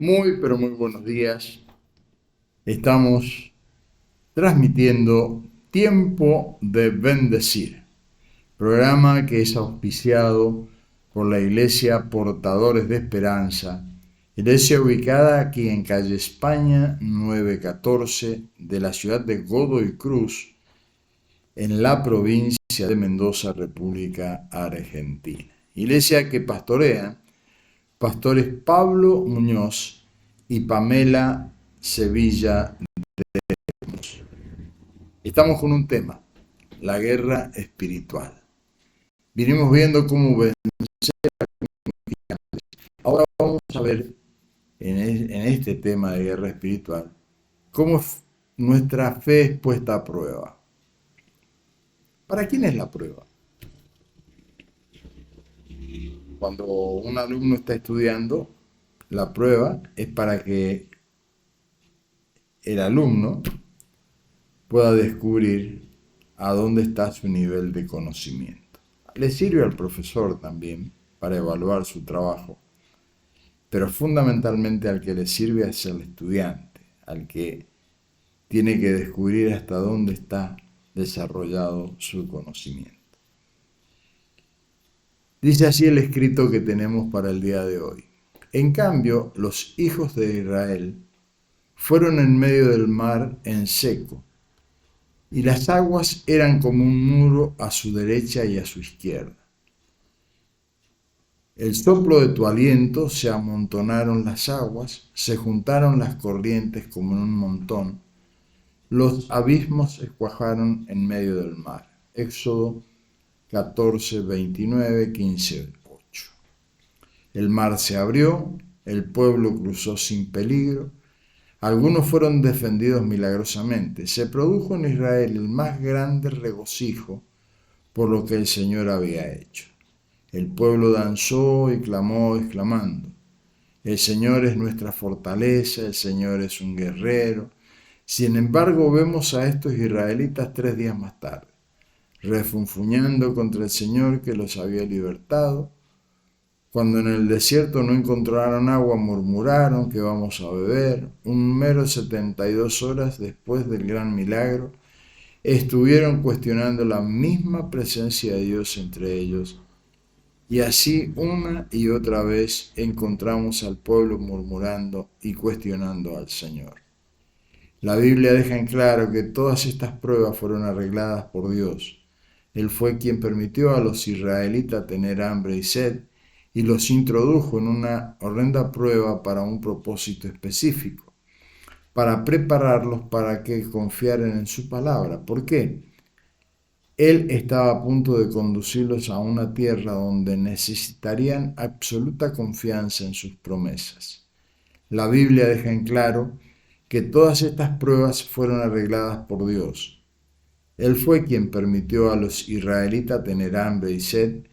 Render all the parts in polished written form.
Muy, pero muy buenos días. Estamos transmitiendo Tiempo de Bendecir, programa que es auspiciado por la Iglesia Portadores de Esperanza, iglesia ubicada aquí en calle España 914 de la ciudad de Godoy Cruz, en la provincia de Mendoza, República Argentina. Iglesia que pastorean pastores Pablo Muñoz y Pamela Sevilla. Estamos con un tema, la guerra espiritual. Vinimos viendo cómo vencer. Ahora vamos a ver en este tema de guerra espiritual cómo nuestra fe es puesta a prueba. ¿Para quién es la prueba? Cuando un alumno está estudiando, la prueba es para que el alumno pueda descubrir a dónde está su nivel de conocimiento. Le sirve al profesor también para evaluar su trabajo, pero fundamentalmente al que le sirve es al estudiante, al que tiene que descubrir hasta dónde está desarrollado su conocimiento. Dice así el escrito que tenemos para el día de hoy. En cambio, los hijos de Israel fueron en medio del mar en seco, y las aguas eran como un muro a su derecha y a su izquierda. El soplo de tu aliento se amontonaron las aguas, se juntaron las corrientes como en un montón, los abismos se cuajaron en medio del mar. Éxodo 14, 29, 15, 8. El mar se abrió, el pueblo cruzó sin peligro, algunos fueron defendidos milagrosamente. Se produjo en Israel el más grande regocijo por lo que el Señor había hecho. El pueblo danzó y clamó, exclamando: el Señor es nuestra fortaleza, el Señor es un guerrero. Sin embargo, vemos a estos israelitas 3 días más tarde, refunfuñando contra el Señor que los había libertado. Cuando en el desierto no encontraron agua, murmuraron: ¿qué vamos a beber? Un mero 72 horas después del gran milagro, estuvieron cuestionando la misma presencia de Dios entre ellos. Y así una y otra vez encontramos al pueblo murmurando y cuestionando al Señor. La Biblia deja en claro que todas estas pruebas fueron arregladas por Dios. Él fue quien permitió a los israelitas tener hambre y sed y los introdujo en una horrenda prueba para un propósito específico, para prepararlos para que confiaran en su palabra. ¿Por qué? Él estaba a punto de conducirlos a una tierra donde necesitarían absoluta confianza en sus promesas. La Biblia deja en claro que todas estas pruebas fueron arregladas por Dios. Él fue quien permitió a los israelitas tener hambre y sed.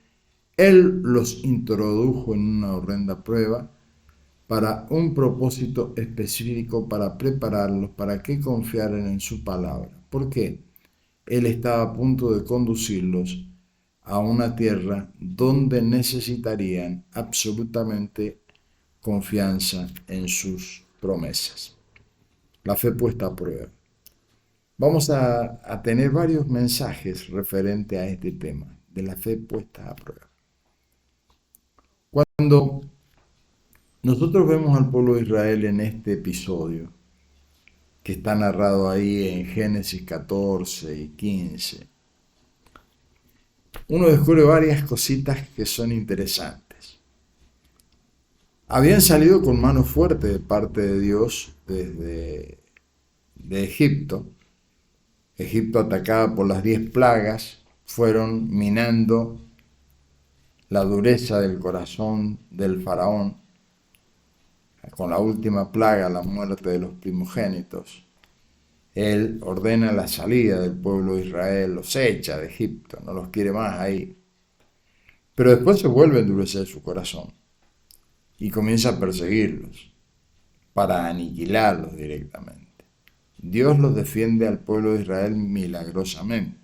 Él los introdujo en una horrenda prueba para un propósito específico, para prepararlos para que confiaran en su palabra. ¿Por qué? Él estaba a punto de conducirlos a una tierra donde necesitarían absolutamente confianza en sus promesas. La fe puesta a prueba. Vamos a tener varios mensajes referentes a este tema, de la fe puesta a prueba. Cuando nosotros vemos al pueblo de Israel en este episodio, que está narrado ahí en Génesis 14 y 15, uno descubre varias cositas que son interesantes. Habían salido con mano fuerte de parte de Dios desde Egipto. Egipto, atacada por las 10 plagas, fueron minando la dureza del corazón del faraón, con la última plaga, la muerte de los primogénitos. Él ordena la salida del pueblo de Israel, los echa de Egipto, no los quiere más ahí. Pero después se vuelve a endurecer su corazón y comienza a perseguirlos para aniquilarlos directamente. Dios los defiende al pueblo de Israel milagrosamente.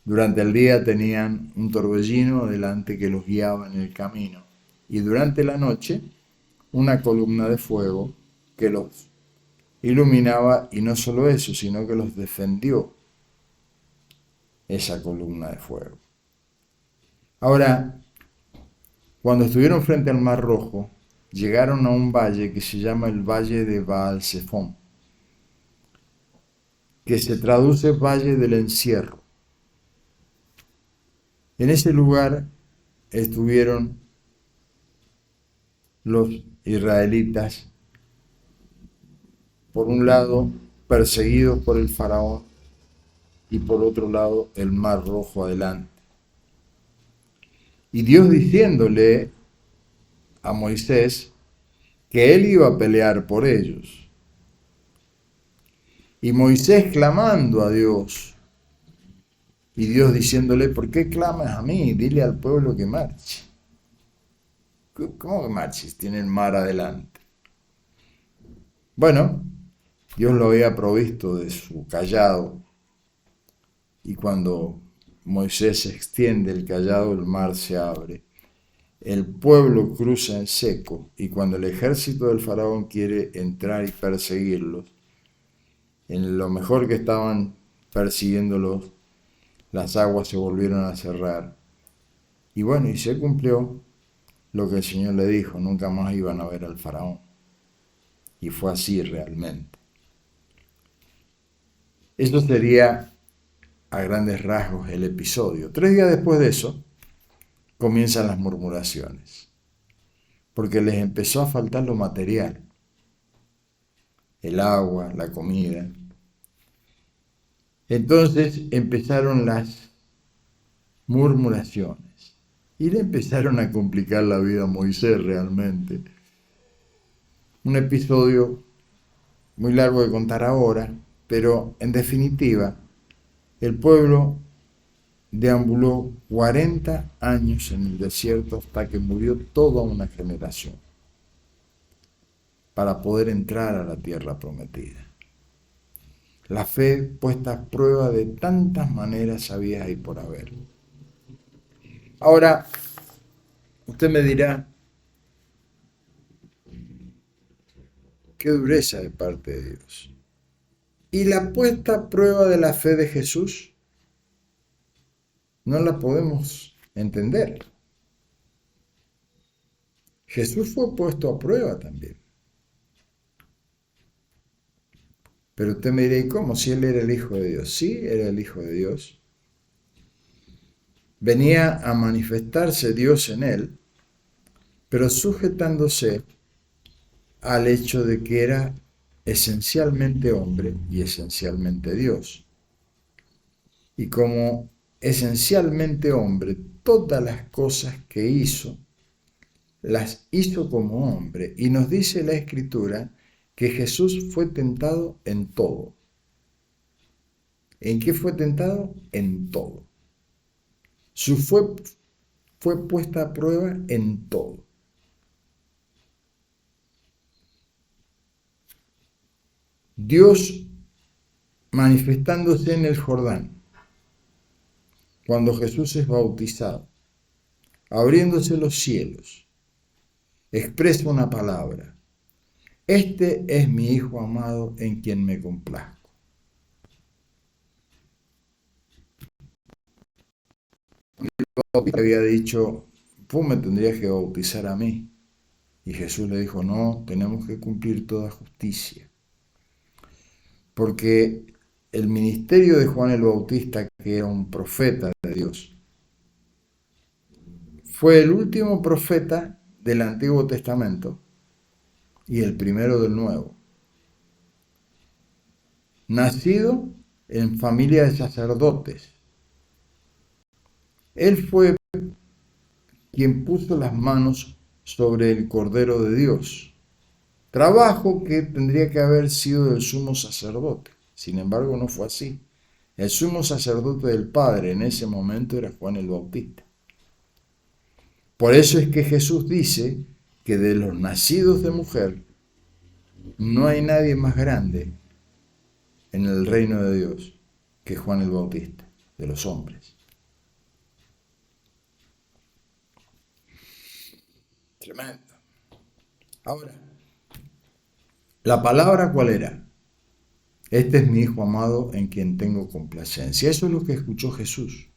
Durante el día tenían un torbellino delante que los guiaba en el camino, y durante la noche una columna de fuego que los iluminaba, y no solo eso, sino que los defendió esa columna de fuego. Ahora, cuando estuvieron frente al Mar Rojo, llegaron a un valle que se llama el Valle de Baal-Zephón, que se traduce Valle del Encierro. En ese lugar estuvieron los israelitas, por un lado perseguidos por el faraón y por otro lado el Mar Rojo adelante. Y Dios diciéndole a Moisés que él iba a pelear por ellos. Y Moisés clamando a Dios, y Dios diciéndole: ¿por qué clamas a mí? Dile al pueblo que marche. ¿Cómo que marches? Tiene el mar adelante. Bueno, Dios lo había provisto de su cayado, y cuando Moisés extiende el cayado, el mar se abre. El pueblo cruza en seco, y cuando el ejército del faraón quiere entrar y perseguirlos, en lo mejor que estaban persiguiéndolos, las aguas se volvieron a cerrar. Y bueno, y se cumplió lo que el Señor le dijo: nunca más iban a ver al faraón. Y fue así realmente. Eso sería a grandes rasgos el episodio. 3 días después de eso, comienzan las murmuraciones, porque les empezó a faltar lo material: el agua, la comida. Entonces empezaron las murmuraciones y le empezaron a complicar la vida a Moisés realmente. Un episodio muy largo de contar ahora, pero en definitiva, el pueblo deambuló 40 años en el desierto hasta que murió toda una generación para poder entrar a la tierra prometida. La fe puesta a prueba de tantas maneras habidas y por haber. Ahora, usted me dirá: qué dureza de parte de Dios. ¿Y la puesta a prueba de la fe de Jesús? No la podemos entender. Jesús fue puesto a prueba también. Pero usted me dirá: ¿y cómo? Si él era el Hijo de Dios. Sí, era el Hijo de Dios. Venía a manifestarse Dios en él, pero sujetándose al hecho de que era esencialmente hombre y esencialmente Dios. Y como esencialmente hombre, todas las cosas que hizo, las hizo como hombre. Y nos dice la Escritura que Jesús fue tentado en todo. ¿En qué fue tentado? En todo. Su fe fue puesta a prueba en todo. Dios manifestándose en el Jordán, cuando Jesús es bautizado, abriéndose los cielos, expresa una palabra: este es mi Hijo amado en quien me complazco. El había dicho: tú me tendrías que bautizar a mí. Y Jesús le dijo: no, tenemos que cumplir toda justicia. Porque el ministerio de Juan el Bautista, que era un profeta de Dios, fue el último profeta del Antiguo Testamento y el primero del Nuevo. Nacido en familia de sacerdotes. Él fue quien puso las manos sobre el Cordero de Dios, trabajo que tendría que haber sido del sumo sacerdote. Sin embargo, no fue así. El sumo sacerdote del Padre en ese momento era Juan el Bautista. Por eso es que Jesús dice que de los nacidos de mujer no hay nadie más grande en el reino de Dios que Juan el Bautista, de los hombres. Tremendo. Ahora, ¿la palabra cuál era? Este es mi Hijo amado en quien tengo complacencia. Eso es lo que escuchó Jesús.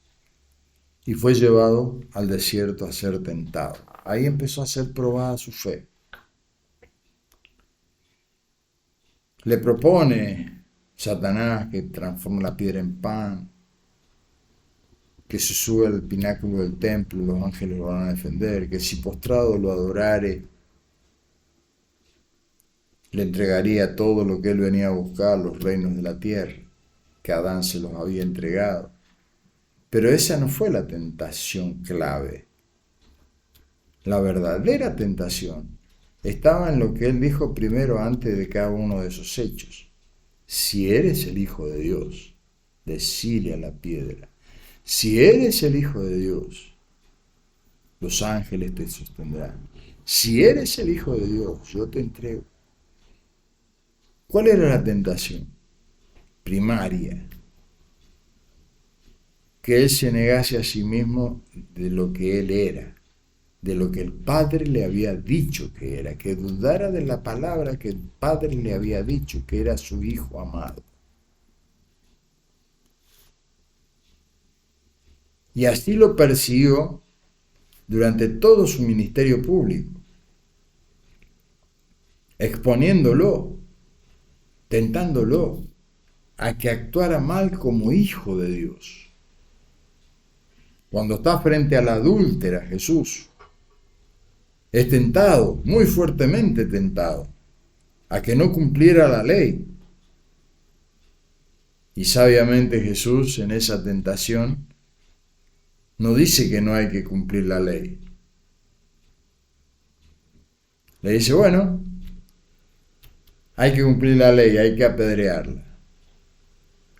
Y fue llevado al desierto a ser tentado. Ahí empezó a ser probada su fe. Le propone Satanás que transforme la piedra en pan, que se sube al pináculo del templo, los ángeles lo van a defender, que si postrado lo adorare, le entregaría todo lo que él venía a buscar, los reinos de la tierra, que Adán se los había entregado. Pero esa no fue la tentación clave. La verdadera tentación estaba en lo que él dijo primero antes de cada uno de esos hechos. Si eres el Hijo de Dios, decile a la piedra. Si eres el Hijo de Dios, los ángeles te sostendrán. Si eres el Hijo de Dios, yo te entrego. ¿Cuál era la tentación? Primaria. Que él se negase a sí mismo de lo que él era, de lo que el Padre le había dicho que era, que dudara de la palabra que el Padre le había dicho, que era su Hijo amado. Y así lo persiguió durante todo su ministerio público, exponiéndolo, tentándolo a que actuara mal como hijo de Dios. Cuando está frente a la adúltera, Jesús es tentado, muy fuertemente tentado, a que no cumpliera la ley. Y sabiamente Jesús en esa tentación no dice que no hay que cumplir la ley. Le dice, bueno, hay que cumplir la ley, hay que apedrearla.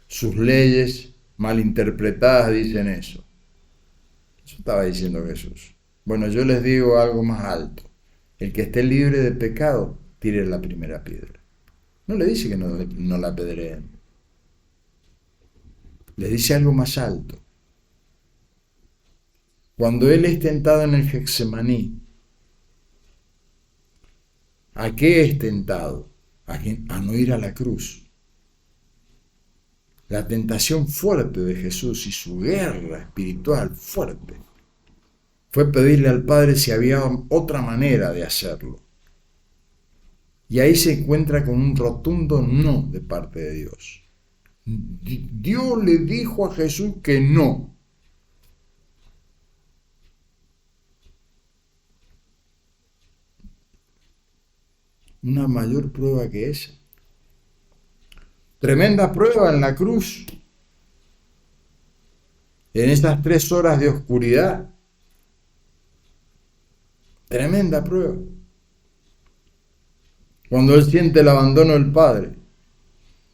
Sus leyes mal interpretadas dicen eso. Eso estaba diciendo Jesús. Bueno, yo les digo algo más alto. El que esté libre de pecado, tire la primera piedra. No le dice que no la apedreen. Le dice algo más alto. Cuando él es tentado en el Getsemaní, ¿a qué es tentado? A no ir a la cruz. La tentación fuerte de Jesús y su guerra espiritual fuerte fue pedirle al Padre si había otra manera de hacerlo. Y ahí se encuentra con un rotundo no de parte de Dios. Dios le dijo a Jesús que no. Una mayor prueba que esa. Tremenda prueba en la cruz. En estas 3 horas de oscuridad. Tremenda prueba. Cuando él siente el abandono del Padre.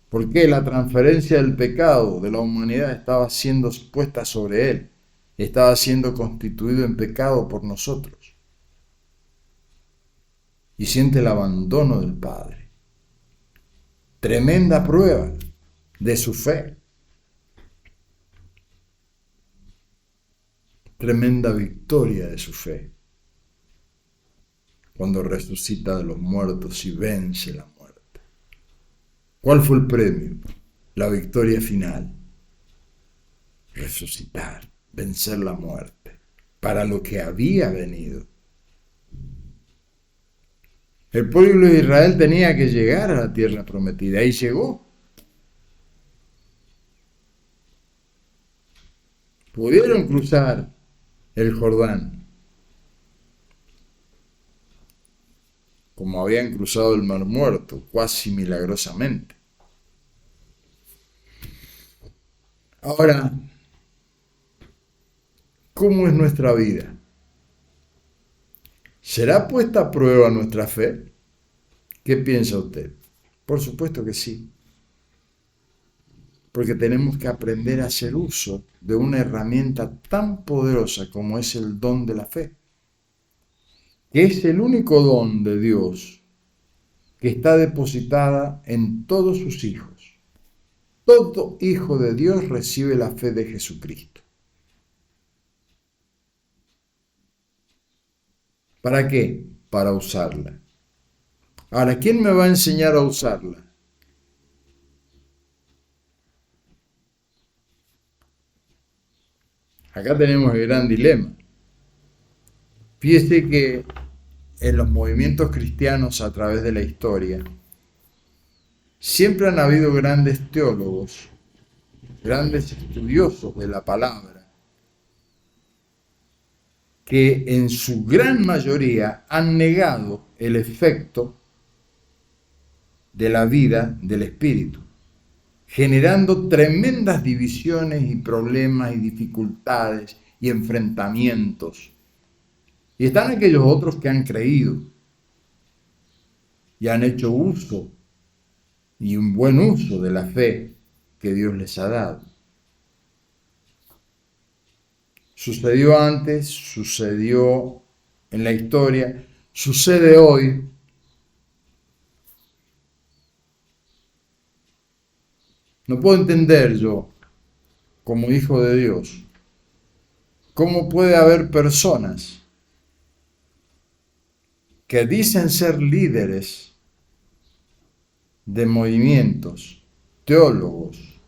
Porque la transferencia del pecado de la humanidad estaba siendo puesta sobre él. Estaba siendo constituido en pecado por nosotros. Y siente el abandono del Padre. Tremenda prueba de su fe. Tremenda victoria de su fe. Cuando resucita de los muertos y vence la muerte. ¿Cuál fue el premio? La victoria final. Resucitar, vencer la muerte, para lo que había venido. El pueblo de Israel tenía que llegar a la tierra prometida y llegó. Pudieron cruzar el Jordán, como habían cruzado el Mar Muerto, cuasi milagrosamente. Ahora, ¿cómo es nuestra vida? ¿Será puesta a prueba nuestra fe? ¿Qué piensa usted? Por supuesto que sí. Porque tenemos que aprender a hacer uso de una herramienta tan poderosa como es el don de la fe. Que es el único don de Dios que está depositada en todos sus hijos. Todo hijo de Dios recibe la fe de Jesucristo. ¿Para qué? Para usarla. Ahora, ¿quién me va a enseñar a usarla? Acá tenemos el gran dilema. Fíjese que en los movimientos cristianos a través de la historia, siempre han habido grandes teólogos, grandes estudiosos de la palabra, que en su gran mayoría han negado el efecto de la vida del Espíritu, generando tremendas divisiones y problemas y dificultades y enfrentamientos. Y están aquellos otros que han creído y han hecho uso y un buen uso de la fe que Dios les ha dado. Sucedió antes, sucedió en la historia, sucede hoy. No puedo entender yo, como hijo de Dios, cómo puede haber personas que dicen ser líderes de movimientos, teólogos,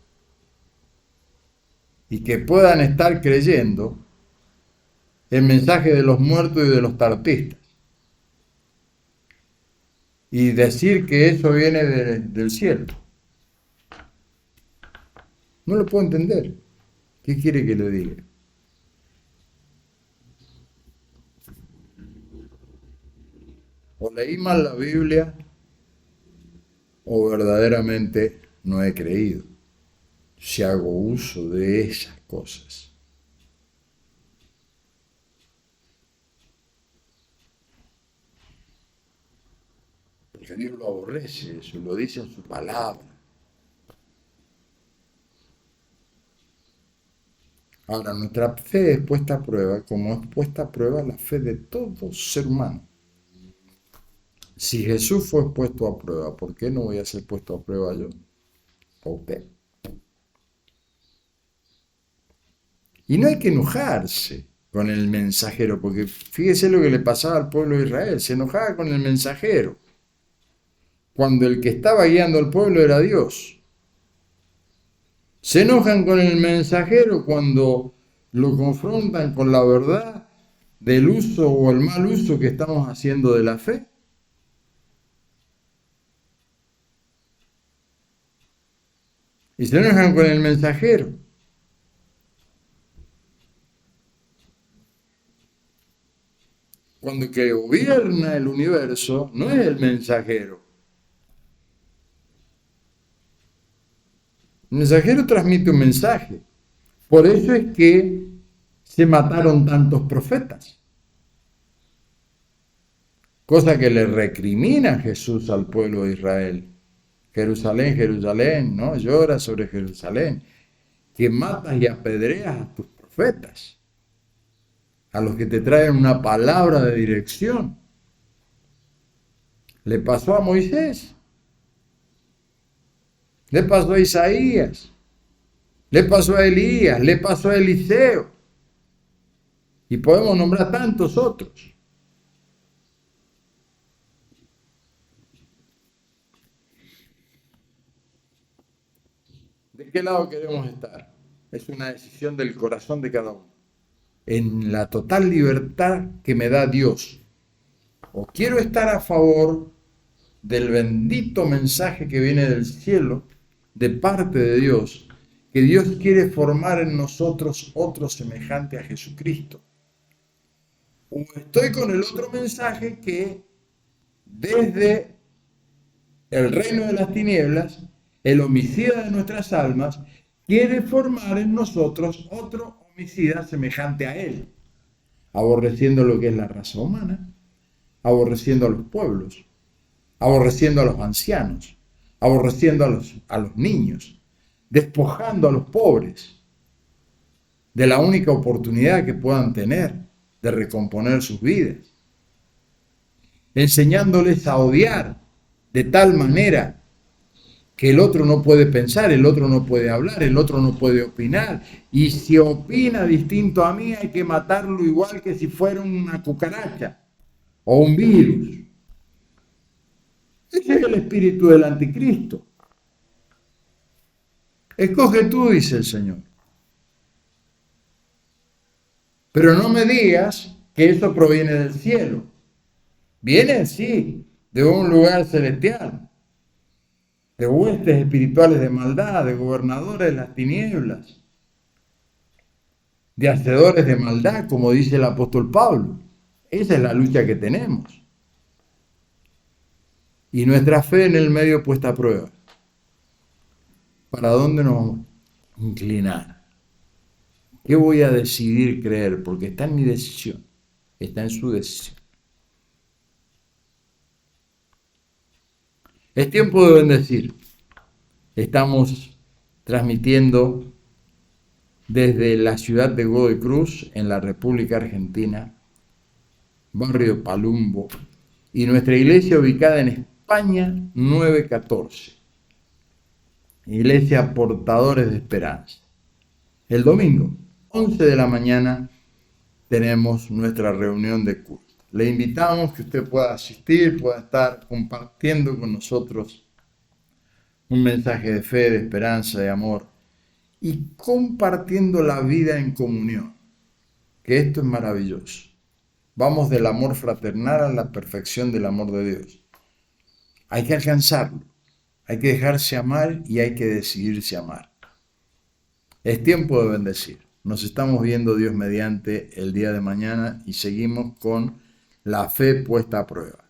y que puedan estar creyendo el mensaje de los muertos y de los tartistas, y decir que eso viene del cielo. No lo puedo entender. ¿Qué quiere que le diga? O leí mal la Biblia o verdaderamente no he creído, si hago uso de esas cosas. Porque Dios lo aborrece, eso lo dice en su palabra. Ahora, nuestra fe es puesta a prueba, como es puesta a prueba la fe de todo ser humano. Si Jesús fue puesto a prueba, ¿por qué no voy a ser puesto a prueba yo? ¿O usted? Y no hay que enojarse con el mensajero, porque fíjese lo que le pasaba al pueblo de Israel, se enojaba con el mensajero, cuando el que estaba guiando al pueblo era Dios. Se enojan con el mensajero cuando lo confrontan con la verdad del uso o el mal uso que estamos haciendo de la fe. Y se enojan con el mensajero. Cuando el que gobierna el universo no es el mensajero. El mensajero transmite un mensaje. Por eso es que se mataron tantos profetas. Cosa que le recrimina Jesús al pueblo de Israel. Jerusalén, Jerusalén, ¿no? Llora sobre Jerusalén, que matas y apedreas a tus profetas, a los que te traen una palabra de dirección. Le pasó a Moisés, le pasó a Isaías, le pasó a Elías, le pasó a Eliseo, y podemos nombrar tantos otros. ¿De qué lado queremos estar? Es una decisión del corazón de cada uno. En la total libertad que me da Dios. O quiero estar a favor del bendito mensaje que viene del cielo, de parte de Dios, que Dios quiere formar en nosotros otro semejante a Jesucristo. O estoy con el otro mensaje que desde el reino de las tinieblas, el homicida de nuestras almas, quiere formar en nosotros otro homicida semejante a él, aborreciendo lo que es la raza humana, aborreciendo a los pueblos, aborreciendo a los ancianos, aborreciendo a los niños, despojando a los pobres de la única oportunidad que puedan tener de recomponer sus vidas, enseñándoles a odiar de tal manera que el otro no puede pensar, el otro no puede hablar, el otro no puede opinar. Y si opina distinto a mí, hay que matarlo igual que si fuera una cucaracha o un virus. Ese es el espíritu del anticristo. Escoge tú, dice el Señor. Pero no me digas que eso proviene del cielo. Viene, sí, de un lugar celestial, de huestes espirituales de maldad, de gobernadores de las tinieblas, de hacedores de maldad, como dice el apóstol Pablo. Esa es la lucha que tenemos. Y nuestra fe en el medio puesta a prueba. ¿Para dónde nos vamos a inclinar? ¿Qué voy a decidir creer? Porque está en mi decisión, está en su decisión. Es tiempo de bendecir. Estamos transmitiendo desde la ciudad de Godoy Cruz, en la República Argentina, barrio Palumbo, y nuestra iglesia ubicada en España 914. Iglesia Portadores de Esperanza. El domingo, 11 de la mañana, tenemos nuestra reunión de culto. Le invitamos que usted pueda asistir, pueda estar compartiendo con nosotros un mensaje de fe, de esperanza, de amor y compartiendo la vida en comunión, que esto es maravilloso. Vamos del amor fraternal a la perfección del amor de Dios. Hay que alcanzarlo, hay que dejarse amar y hay que decidirse amar. Es tiempo de bendecir. Nos estamos viendo Dios mediante el día de mañana y seguimos con la fe puesta a prueba.